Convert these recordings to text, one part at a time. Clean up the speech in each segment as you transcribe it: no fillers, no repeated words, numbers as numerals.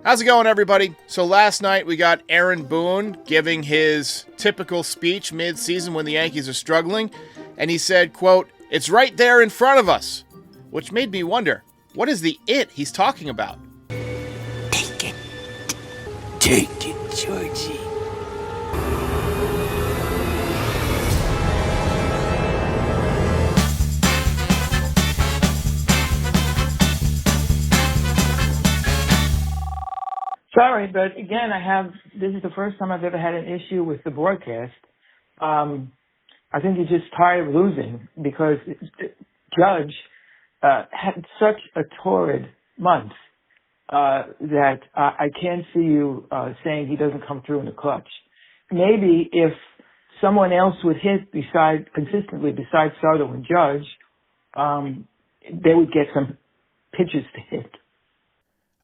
How's it going, everybody? So last night we got Aaron Boone giving his typical speech mid-season when the Yankees are struggling, and he said, quote, "It's right there in front of us," which made me wonder, what is the it he's talking about? Take it. Take it, Georgie. Sorry, but again, this is the first time I've ever had an issue with the broadcast. I think he's just tired of losing because Judge had such a torrid month that I can't see you saying he doesn't come through in the clutch. Maybe if someone else would hit consistently besides Soto and Judge, they would get some pitches to hit.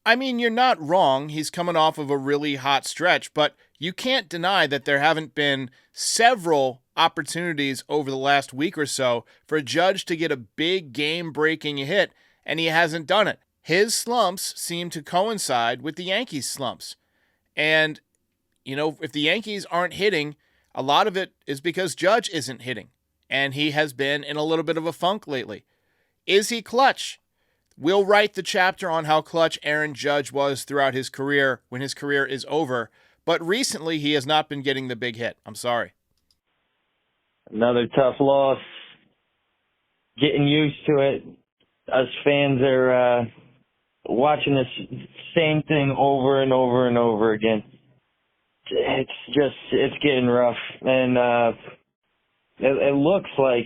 I mean, you're not wrong. He's coming off of a really hot stretch, but you can't deny that there haven't been several opportunities over the last week or so for Judge to get a big game-breaking hit, and he hasn't done it. His slumps seem to coincide with the Yankees' slumps. And, you know, if the Yankees aren't hitting, a lot of it is because Judge isn't hitting, and he has been in a little bit of a funk lately. Is he clutch? We'll write the chapter on how clutch Aaron Judge was throughout his career when his career is over, but recently he has not been getting the big hit. I'm sorry. Another tough loss. Getting used to it. Us fans are watching this same thing over and over and over again. It's getting rough. And it looks like,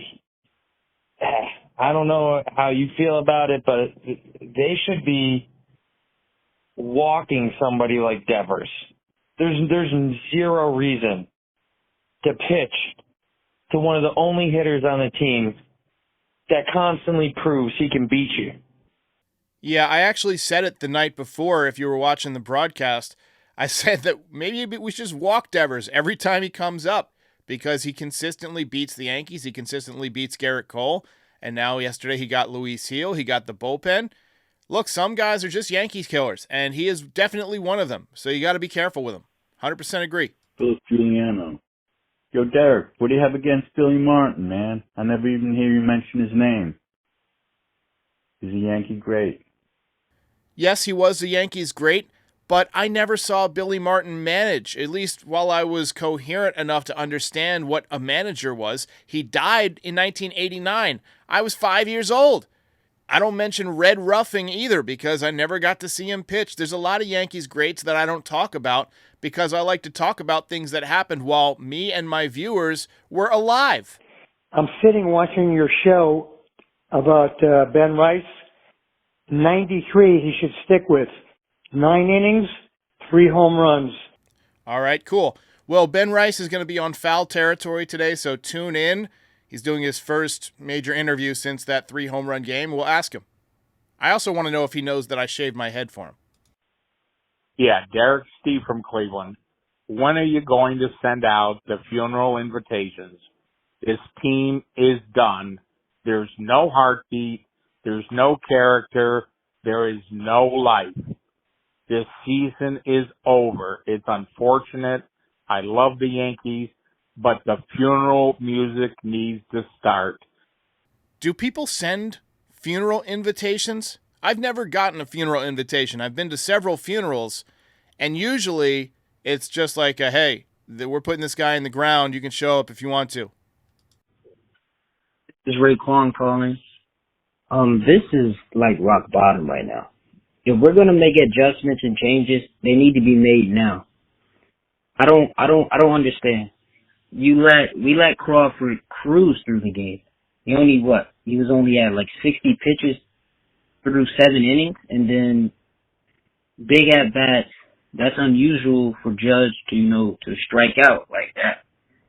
I don't know how you feel about it, but they should be walking somebody like Devers. There's zero reason to pitch to one of the only hitters on the team that constantly proves he can beat you. Yeah, I actually said it the night before, if you were watching the broadcast. I said that maybe we should just walk Devers every time he comes up because he consistently beats the Yankees. He consistently beats Gerrit Cole. And now yesterday he got Luis Gil. He got the bullpen. Look, some guys are just Yankees killers, and he is definitely one of them. So you got to be careful with him. 100% agree. Phil Giuliano. Yo, Derek, what do you have against Billy Martin, man? I never even hear you mention his name. He's a Yankee great. Yes, he was a Yankees great, but I never saw Billy Martin manage, at least while I was coherent enough to understand what a manager was. He died in 1989. I was 5 years old. I don't mention Red Ruffing either because I never got to see him pitch. There's a lot of Yankees greats that I don't talk about because I like to talk about things that happened while me and my viewers were alive. I'm sitting watching your show about Ben Rice. 93 he should stick with. 9 innings, 3 home runs. All right, cool. Well, Ben Rice is going to be on foul territory today, so tune in. He's doing his first major interview since that 3 home run game. We'll ask him. I also want to know if he knows that I shaved my head for him. Yeah, Derek Steve from Cleveland. When are you going to send out the funeral invitations? This team is done. There's no heartbeat. There's no character. There is no life. This season is over. It's unfortunate. I love the Yankees, but the funeral music needs to start. Do people send funeral invitations? I've never gotten a funeral invitation. I've been to several funerals, and usually it's just like, hey, we're putting this guy in the ground. You can show up if you want to. This is Ray Kwan calling. This is like rock bottom right now. If we're gonna make adjustments and changes, they need to be made now. I don't understand. We let Crawford cruise through the game. He was only at like 60 pitches through 7 innings, and then big at bats. That's unusual for Judge to strike out like that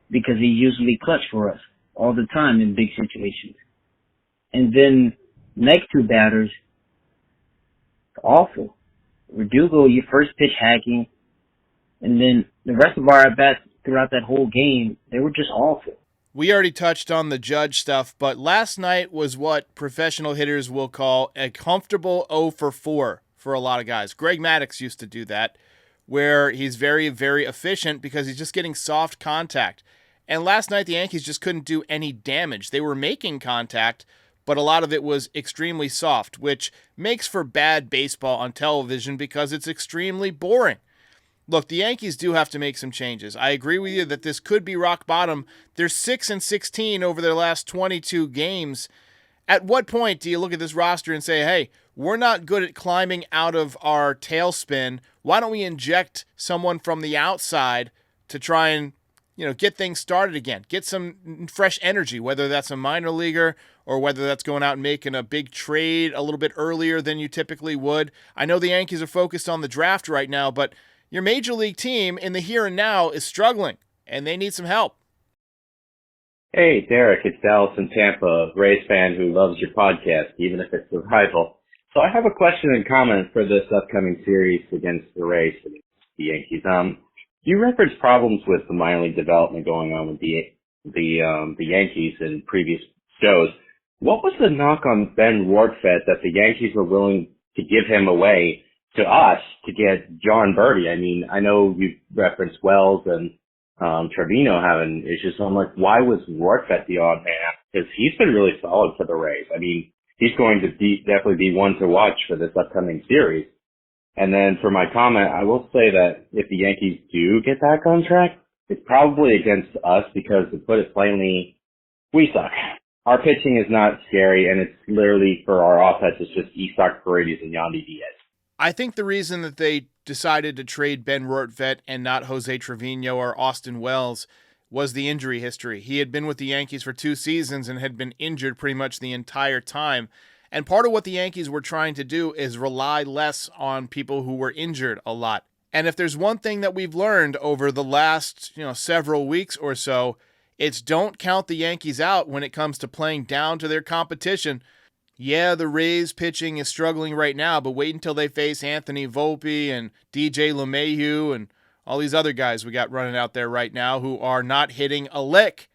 because he's usually clutch for us all the time in big situations. And then next 2 batters, awful. Verdugo, your first pitch hacking, and then the rest of our at-bats throughout that whole game, they were just awful. We already touched on the Judge stuff, but last night was what professional hitters will call a comfortable 0 for 4 for a lot of guys. Greg Maddux used to do that, where he's very, very efficient because he's just getting soft contact. And last night, the Yankees just couldn't do any damage. They were making contact, but a lot of it was extremely soft, which makes for bad baseball on television because it's extremely boring. Look, the Yankees do have to make some changes. I agree with you that this could be rock bottom. They're 6-16 over their last 22 games. At what point do you look at this roster and say, hey, we're not good at climbing out of our tailspin. Why don't we inject someone from the outside to try and, get things started again, get some fresh energy, whether that's a minor leaguer or whether that's going out and making a big trade a little bit earlier than you typically would. I know the Yankees are focused on the draft right now, but your major league team in the here and now is struggling, and they need some help. Hey, Derek, it's Dallas in Tampa, a Rays fan who loves your podcast, even if it's a rival. So I have a question and comment for this upcoming series against the Rays, against the Yankees. You referenced problems with the minor league development going on with the Yankees in previous shows. What was the knock on Ben Rortvedt that the Yankees were willing to give him away to us to get John Birdie? I mean, I know you referenced Wells and Trevino having issues, so I'm like, why was Rortvedt the odd man out? Because he's been really solid for the Rays. I mean, he's going to definitely be one to watch for this upcoming series. And then for my comment, I will say that if the Yankees do get that contract, it's probably against us because, to put it plainly, we suck. Our pitching is not scary, and it's literally for our offense, it's just Isak Paredes and Yandy Diaz. I think the reason that they decided to trade Ben Rortvedt and not Jose Trevino or Austin Wells was the injury history. He had been with the Yankees for 2 seasons and had been injured pretty much the entire time. And part of what the Yankees were trying to do is rely less on people who were injured a lot. And if there's one thing that we've learned over the last, several weeks or so, it's don't count the Yankees out when it comes to playing down to their competition. Yeah, the Rays pitching is struggling right now, but wait until they face Anthony Volpe and DJ LeMahieu and all these other guys we got running out there right now who are not hitting a lick.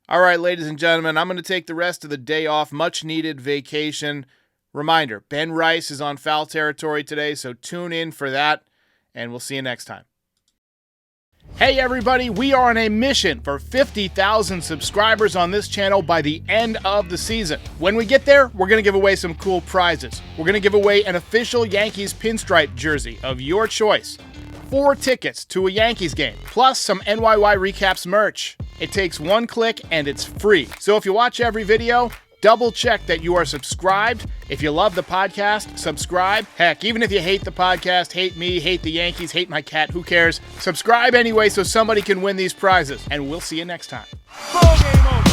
All right, ladies and gentlemen, I'm going to take the rest of the day off. Much needed vacation. Reminder, Ben Rice is on foul territory today, so tune in for that, and we'll see you next time. Hey everybody, we are on a mission for 50,000 subscribers on this channel by the end of the season. When we get there, we're going to give away some cool prizes. We're going to give away an official Yankees pinstripe jersey of your choice, 4 tickets to a Yankees game, plus some NYY Recaps merch. It takes 1 click and it's free. So if you watch every video, double check that you are subscribed. If you love the podcast, subscribe. Heck, even if you hate the podcast, hate me, hate the Yankees, hate my cat, who cares? Subscribe anyway so somebody can win these prizes. And we'll see you next time. Ball game over.